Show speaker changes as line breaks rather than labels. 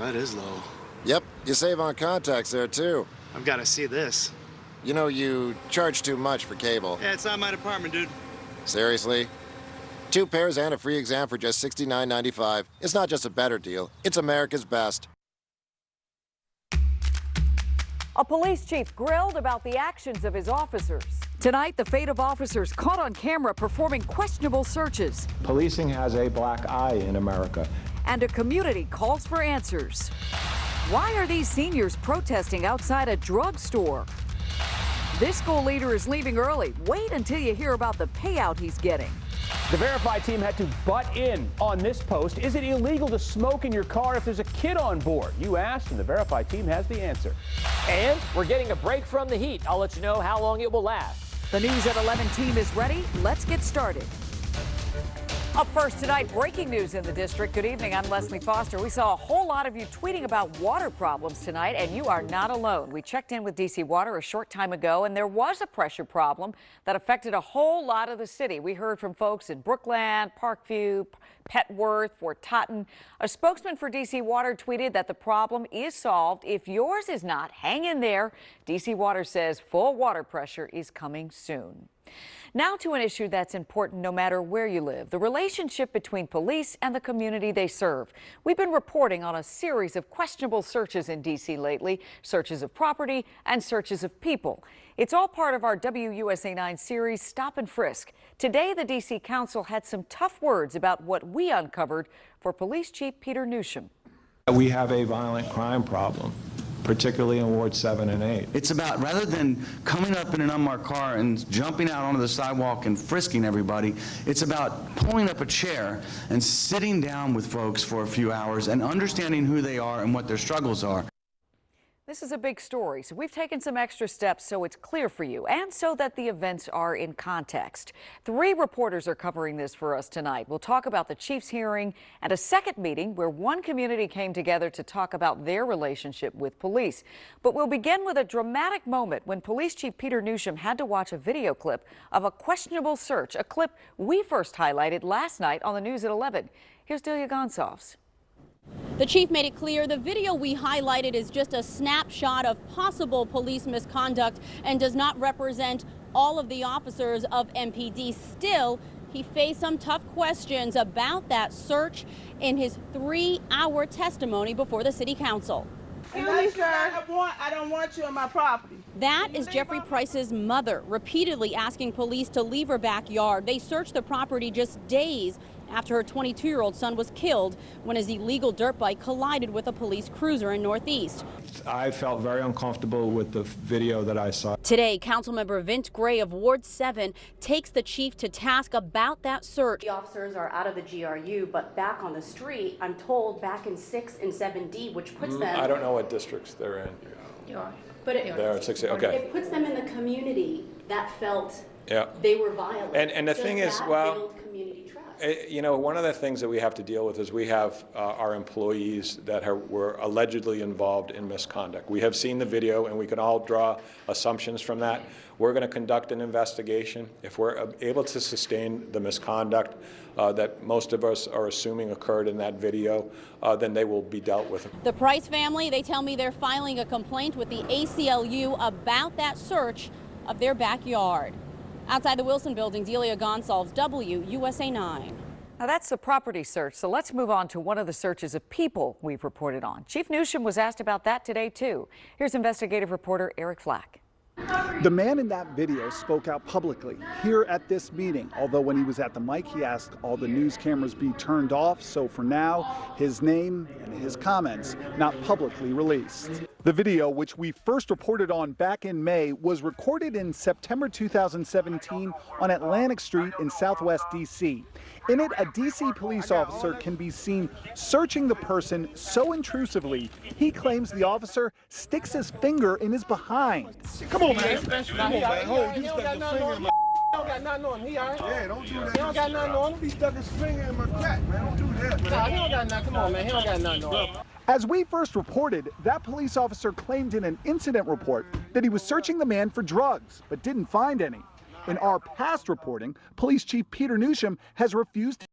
that is low.
Yep, you save on contacts there, too.
I've got to see this.
You know, you charge too much for cable.
Yeah, it's not my department, dude.
Seriously? 2 pairs and a free exam for just $69.95. It's not just a better deal, it's America's best.
A police chief grilled about the actions of his officers. Tonight, the fate of officers caught on camera performing questionable searches.
Policing has a black eye in America.
And a community calls for answers. Why are these seniors protesting outside a drugstore? This school leader is leaving early. Wait until you hear about the payout he's getting.
The Verify team had to butt in on this post. Is it illegal to smoke in your car if there's a kid on board? You asked, and the Verify team has the answer.
And we're getting a break from the heat. I'll let you know how long it will last.
The News at 11 team is ready. Let's get started. Up first tonight, breaking news in the district. Good evening, I'm Leslie Foster. We saw a whole lot of you tweeting about water problems tonight, and you are not alone. We checked in with DC Water a short time ago, and there was a pressure problem that affected a whole lot of the city. We heard from folks in Brookland, Parkview, Petworth, Fort Totten. A spokesman for DC Water tweeted that the problem is solved. If yours is not, hang in there. DC Water says full water pressure is coming soon. Now to an issue that's important no matter where you live, the relationship between police and the community they serve. We've been reporting on a series of questionable searches in D.C. lately, searches of property and searches of people. It's all part of our WUSA 9 series, Stop and Frisk. Today, the D.C. Council had some tough words about what we uncovered for Police Chief Peter Newsham.
We have a violent crime problem, particularly in Ward 7 and 8.
It's about, rather than coming up in an unmarked car and jumping out onto the sidewalk and frisking everybody, it's about pulling up a chair and sitting down with folks for a few hours and understanding who they are and what their struggles are.
This is a big story, so we've taken some extra steps so it's clear for you and so that the events are in context. 3 reporters are covering this for us tonight. We'll talk about the chief's hearing and a second meeting where one community came together to talk about their relationship with police. But we'll begin with a dramatic moment when Police Chief Peter Newsham had to watch a video clip of a questionable search, a clip we first highlighted last night on the News at 11. Here's Delia Gonsalves.
The chief made it clear the video we highlighted is just a snapshot of possible police misconduct and does not represent all of the officers of MPD. Still, he faced some tough questions about that search in his 3-hour testimony before the city council.
I don't want you on my property.
That is Jeffrey Price's mother, repeatedly asking police to leave her backyard. They searched the property just days after her 22-year-old son was killed when his illegal dirt bike collided with a police cruiser in Northeast.
I felt very uncomfortable with the video that I saw.
Today, Councilmember Vince Gray of Ward 7 takes the chief to task about that search.
The officers are out of the GRU, but back on the street, I'm told back in 6 and 7D, which puts them...
I don't know what districts they're in.
You are. But
they're at 6, okay.
It puts them in the community that felt
yeah.
they were violent.
And the thing is, well,
community trust?
you know, one of the things that we have to deal with is we have our employees that were allegedly involved in misconduct. We have seen the video and we can all draw assumptions from that. We're going to conduct an investigation. If we're able to sustain the misconduct that most of us are assuming occurred in that video, then they will be dealt with.
The Price family, they tell me they're filing a complaint with the ACLU about that search of their backyard. Outside the Wilson Building, Delia Gonsalves, WUSA 9.
Now that's the property search, so let's move on to one of the searches of people we've reported on. Chief Newsham was asked about that today, too. Here's investigative reporter Eric Flack.
The man in that video spoke out publicly here at this meeting, although when he was at the mic, he asked all the news cameras be turned off. So for now, his name and his comments not publicly released. The video, which we first reported on back in May, was recorded in September 2017 on Atlantic Street in Southwest D.C. In it, a D.C. police officer can be seen searching the person so intrusively, he claims the officer sticks his finger in his behind.
Come on, man. Come on, man. Hold, you stuck your finger in my... He don't got nothing on him. He all right? Yeah, don't do that. He don't got nothing on him. He stuck his finger in my cat, man. Don't do that, man. Nah, he don't got nothing. Come on, man. He don't got nothing on him.
As we first reported, that police officer claimed in an incident report that he was searching the man for drugs, but didn't find any. In our past reporting, Police Chief Peter Newsham has refused